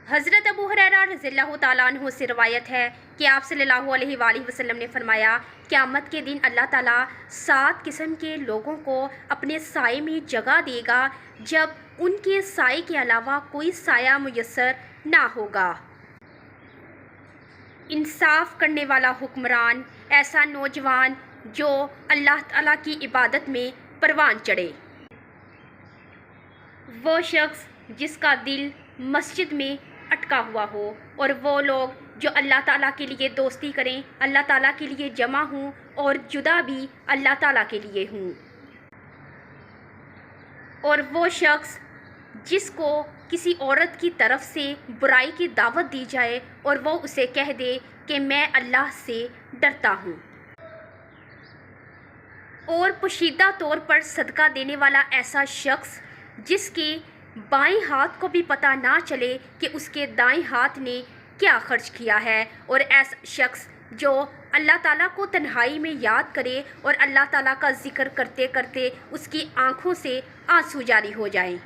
حضرت ابو ہریرہ رضی اللہ تعالیٰ عنہ سے روایت ہے کہ آپ صلی اللہ علیہ وآلہ وسلم نے فرمایا، قیامت کے دن اللہ تعالیٰ 7 قسم کے لوگوں کو اپنے سائے میں جگہ دے گا جب ان کے سائے کے علاوہ کوئی سایہ میسر نہ ہوگا۔ انصاف کرنے والا حکمران، ایسا نوجوان جو اللہ تعالیٰ کی عبادت میں پروان چڑھے، وہ شخص جس کا دل مسجد میں اٹکا ہوا ہو، اور وہ لوگ جو اللہ تعالیٰ کے لیے دوستی کریں، اللہ تعالیٰ کے لیے جمع ہوں اور جدا بھی اللہ تعالیٰ کے لیے ہوں، اور وہ شخص جس کو کسی عورت کی طرف سے برائی کی دعوت دی جائے اور وہ اسے کہہ دے کہ میں اللہ سے ڈرتا ہوں، اور پوشیدہ طور پر صدقہ دینے والا ایسا شخص جس کے بائیں ہاتھ کو بھی پتہ نہ چلے کہ اس کے دائیں ہاتھ نے کیا خرچ کیا ہے، اور ایسا شخص جو اللہ تعالیٰ کو تنہائی میں یاد کرے اور اللہ تعالیٰ کا ذکر کرتے کرتے اس کی آنکھوں سے آنسو جاری ہو جائیں۔